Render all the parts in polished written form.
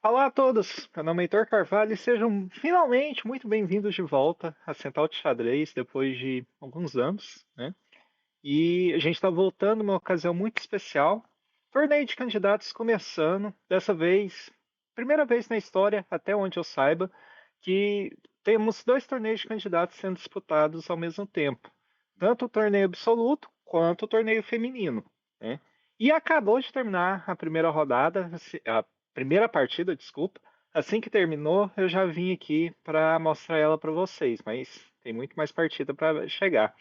Olá a todos, meu nome é Heitor Carvalho e sejam finalmente muito bem-vindos de volta à Central de Xadrez depois de alguns anos, né? E a gente está voltando numa ocasião muito especial. Torneio de candidatos começando, dessa vez, primeira vez na história, até onde eu saiba, que temos dois torneios de candidatos sendo disputados ao mesmo tempo. Tanto o torneio absoluto quanto o torneio feminino, né? E acabou de terminar a primeira rodada, a primeira partida, desculpa. Assim que terminou, eu já vim aqui para mostrar ela para vocês, mas tem muito mais partida para chegar.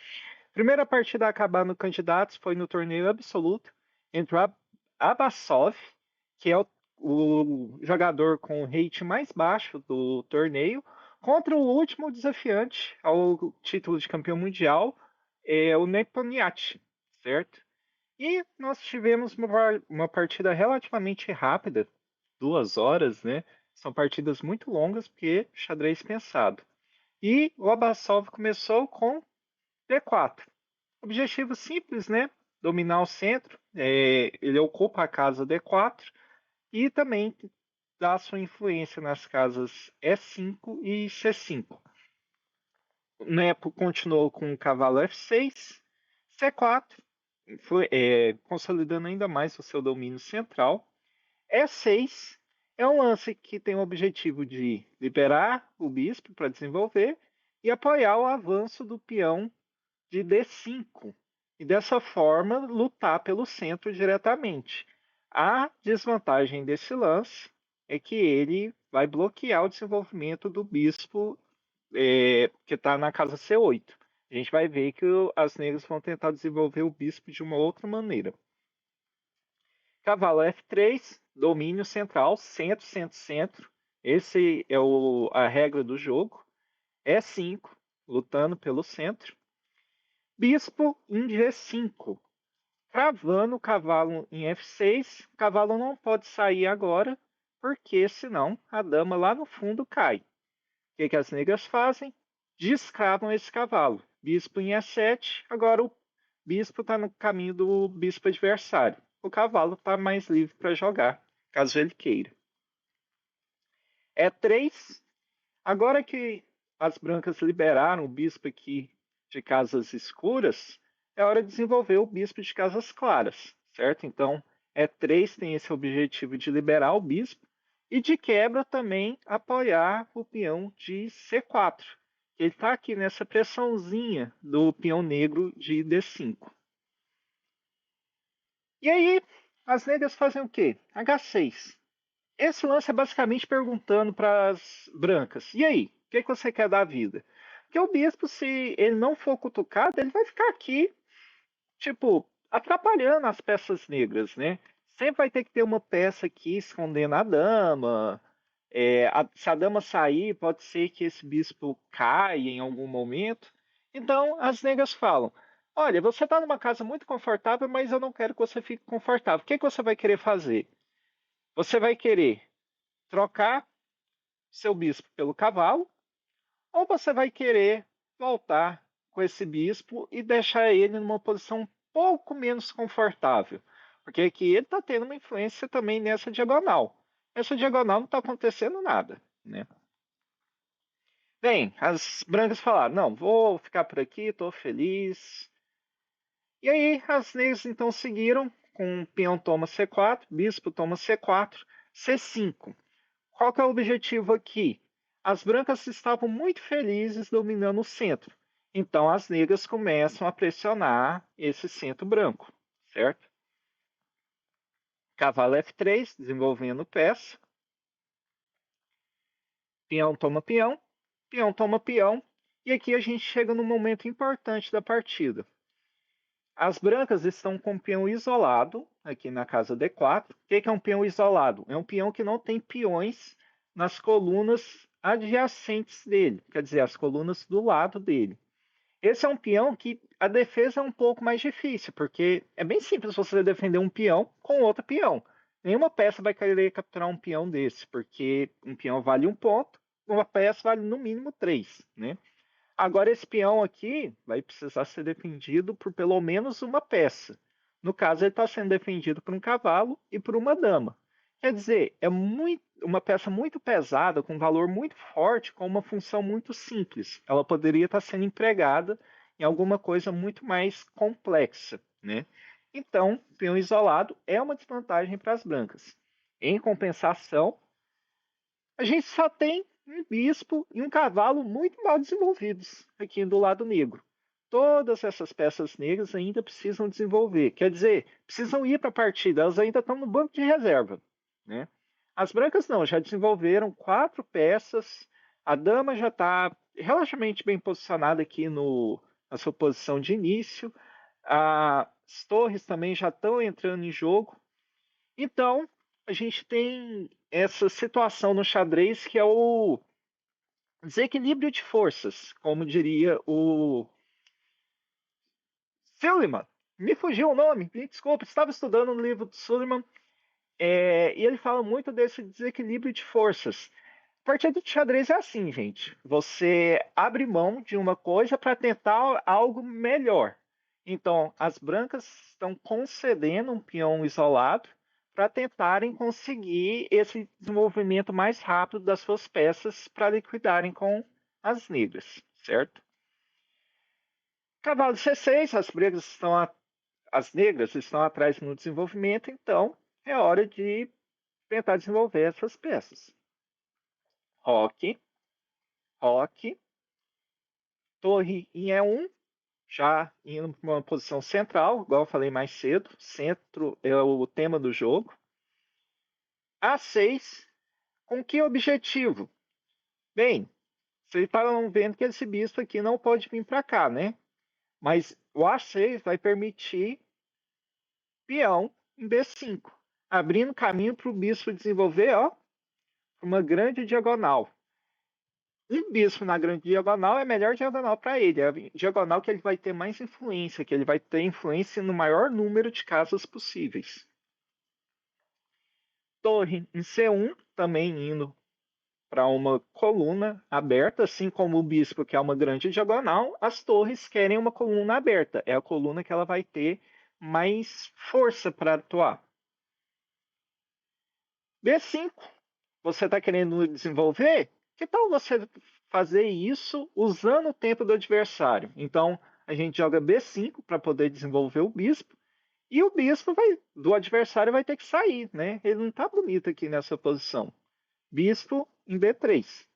Primeira partida a acabar no candidatos foi no torneio absoluto entre o Abasov, que é o jogador com o rate mais baixo do torneio, contra o último desafiante ao título de campeão mundial, o Nepomniachtchi, certo? E nós tivemos uma partida relativamente rápida, 2 horas, né? São partidas muito longas porque xadrez pensado. E o Abasov começou com D4. Objetivo simples, né? Dominar o centro. Ele ocupa a casa D4 e também dá sua influência nas casas E5 e C5. O Nepo continuou com o cavalo F6, C4, consolidando ainda mais o seu domínio central. E6 é um lance que tem o objetivo de liberar o bispo para desenvolver e apoiar o avanço do peão de D5 e dessa forma lutar pelo centro diretamente. A desvantagem desse lance é que ele vai bloquear o desenvolvimento do bispo que está na casa C8. A gente vai ver que as negras vão tentar desenvolver o bispo de uma outra maneira. Cavalo F3, domínio central, centro, centro, centro. Esse é a regra do jogo. E5, lutando pelo centro. Bispo em G5, cravando o cavalo em F6. O cavalo não pode sair agora, porque senão a dama lá no fundo cai. O que as negras fazem? Descravam esse cavalo. Bispo em E7, agora o bispo está no caminho do bispo adversário. O cavalo está mais livre para jogar, caso ele queira. E3, agora que as brancas liberaram o bispo aqui de casas escuras, é hora de desenvolver o bispo de casas claras, certo? Então, E3 tem esse objetivo de liberar o bispo e de quebra também apoiar o peão de C4. Ele está aqui nessa pressãozinha do peão negro de D5. E aí, as negras fazem o quê? H6. Esse lance é basicamente perguntando para as brancas: e aí, o que você quer da vida? Porque o bispo, se ele não for cutucado, ele vai ficar aqui, tipo, atrapalhando as peças negras, né? Sempre vai ter que ter uma peça aqui escondendo a dama. Se a dama sair, pode ser que esse bispo caia em algum momento. Então, as negras falam: olha, você está numa casa muito confortável, mas eu não quero que você fique confortável. O que você vai querer fazer? Você vai querer trocar seu bispo pelo cavalo, ou você vai querer voltar com esse bispo e deixar ele numa posição um pouco menos confortável? Porque aqui ele está tendo uma influência também nessa diagonal. Essa diagonal não está acontecendo nada, né? Bem, as brancas falaram: não, vou ficar por aqui, estou feliz. E aí as negras então seguiram com peão toma C4, bispo toma C4, C5. Qual que é o objetivo aqui? As brancas estavam muito felizes dominando o centro. Então as negras começam a pressionar esse centro branco, certo? Cavalo F3, desenvolvendo peça. Peão toma peão, peão toma peão. E aqui a gente chega no momento importante da partida. As brancas estão com um peão isolado aqui na casa D4. O que é um peão isolado? É um peão que não tem peões nas colunas adjacentes dele, quer dizer, as colunas do lado dele. Esse é um peão que a defesa é um pouco mais difícil, porque é bem simples você defender um peão com outro peão. Nenhuma peça vai querer capturar um peão desse, porque um peão vale um ponto, uma peça vale no mínimo três, né? Agora, esse peão aqui vai precisar ser defendido por pelo menos uma peça. No caso, ele está sendo defendido por um cavalo e por uma dama. Quer dizer, é muito uma peça muito pesada, com um valor muito forte, com uma função muito simples. Ela poderia estar sendo empregada em alguma coisa muito mais complexa, né? Então, peão isolado é uma desvantagem para as brancas. Em compensação, a gente só tem um bispo e um cavalo muito mal desenvolvidos aqui do lado negro. Todas essas peças negras ainda precisam desenvolver, quer dizer, precisam ir para a partida, elas ainda estão no banco de reserva, né? As brancas não, já desenvolveram 4 peças, a dama já está relativamente bem posicionada aqui na sua posição de início, as torres também já estão entrando em jogo, então a gente tem essa situação no xadrez que é o desequilíbrio de forças, como diria o Suleiman. Me fugiu o nome, me desculpa, estava estudando no livro do Suleiman, e ele fala muito desse desequilíbrio de forças. A partida de xadrez é assim, gente. Você abre mão de uma coisa para tentar algo melhor. Então, as brancas estão concedendo um peão isolado para tentarem conseguir esse desenvolvimento mais rápido das suas peças para liquidarem com as negras, certo? Cavalo C6, as negras estão atrás no desenvolvimento, então é hora de tentar desenvolver essas peças. Roque, roque, torre em E1, já indo para uma posição central, igual eu falei mais cedo, centro é o tema do jogo. A6, com que objetivo? Bem, vocês estão vendo que esse bispo aqui não pode vir para cá, né? Mas o A6 vai permitir peão em B5, abrindo caminho para o bispo desenvolver, ó, uma grande diagonal. Um bispo na grande diagonal é a melhor diagonal para ele. É a diagonal que ele vai ter mais influência, que ele vai ter influência no maior número de casas possíveis. Torre em C1, também indo para uma coluna aberta, assim como o bispo, que é uma grande diagonal, as torres querem uma coluna aberta. É a coluna que ela vai ter mais força para atuar. B5, você está querendo desenvolver? Que tal você fazer isso usando o tempo do adversário? Então, a gente joga B5 para poder desenvolver o bispo. E o bispo do adversário vai ter que sair, né? Ele não está bonito aqui nessa posição. Bispo em B3.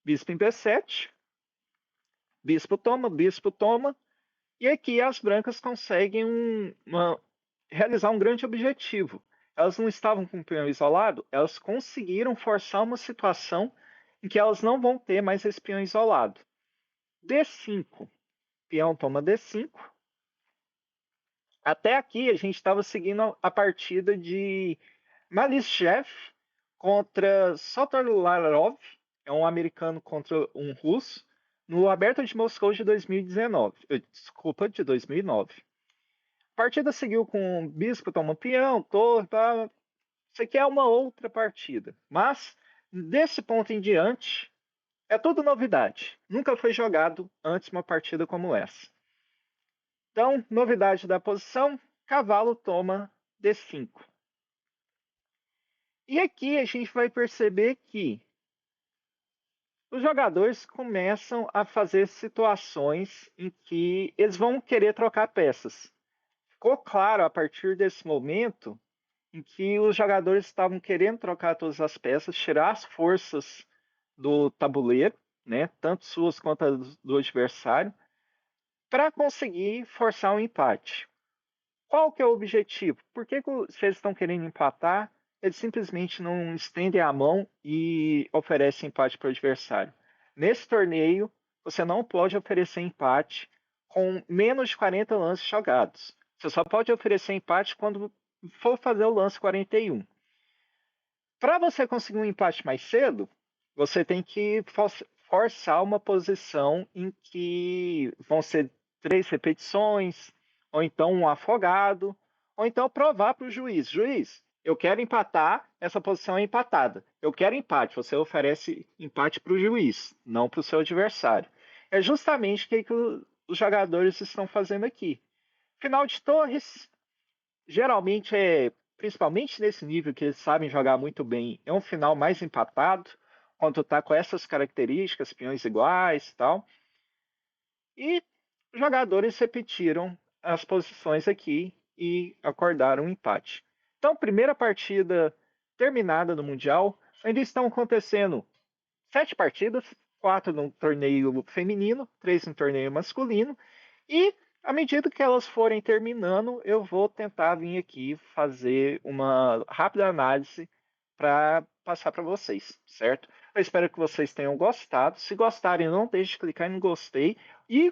Bispo em B7. Bispo toma. E aqui as brancas conseguem realizar um grande objetivo. Elas não estavam com o peão isolado, elas conseguiram forçar uma situação em que elas não vão ter mais esse peão isolado. D5, peão toma D5. Até aqui a gente estava seguindo a partida de Malishev contra Sotolarov, é um americano contra um russo, no Aberto de Moscou de 2019. Desculpa, de 2009. A partida seguiu com bispo toma peão, torre, tá? Isso aqui é uma outra partida. Mas, desse ponto em diante, é tudo novidade. Nunca foi jogado antes uma partida como essa. Então, novidade da posição, cavalo toma D5. E aqui a gente vai perceber que os jogadores começam a fazer situações em que eles vão querer trocar peças. Ficou claro a partir desse momento em que os jogadores estavam querendo trocar todas as peças, tirar as forças do tabuleiro, né, tanto suas quanto as do adversário, para conseguir forçar um empate. Qual que é o objetivo? Por que se eles estão querendo empatar, eles simplesmente não estendem a mão e oferecem empate para o adversário? Nesse torneio, você não pode oferecer empate com menos de 40 lances jogados. Você só pode oferecer empate quando for fazer o lance 41. Para você conseguir um empate mais cedo, você tem que forçar uma posição em que vão ser 3 repetições, ou então um afogado, ou então provar para o juiz: juiz, eu quero empatar, essa posição é empatada. Eu quero empate, você oferece empate para o juiz, não para o seu adversário. É justamente o que os jogadores estão fazendo aqui. Final de torres, geralmente é principalmente nesse nível que eles sabem jogar muito bem, é um final mais empatado, quando tá com essas características, peões iguais e tal. E os jogadores repetiram as posições aqui e acordaram um empate. Então, primeira partida terminada no Mundial, ainda estão acontecendo 7 partidas, 4 no torneio feminino, 3 no torneio masculino, e à medida que elas forem terminando, eu vou tentar vir aqui fazer uma rápida análise para passar para vocês, certo? Eu espero que vocês tenham gostado. Se gostarem, não deixe de clicar em gostei e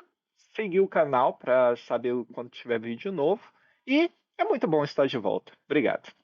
seguir o canal para saber quando tiver vídeo novo. E é muito bom estar de volta. Obrigado.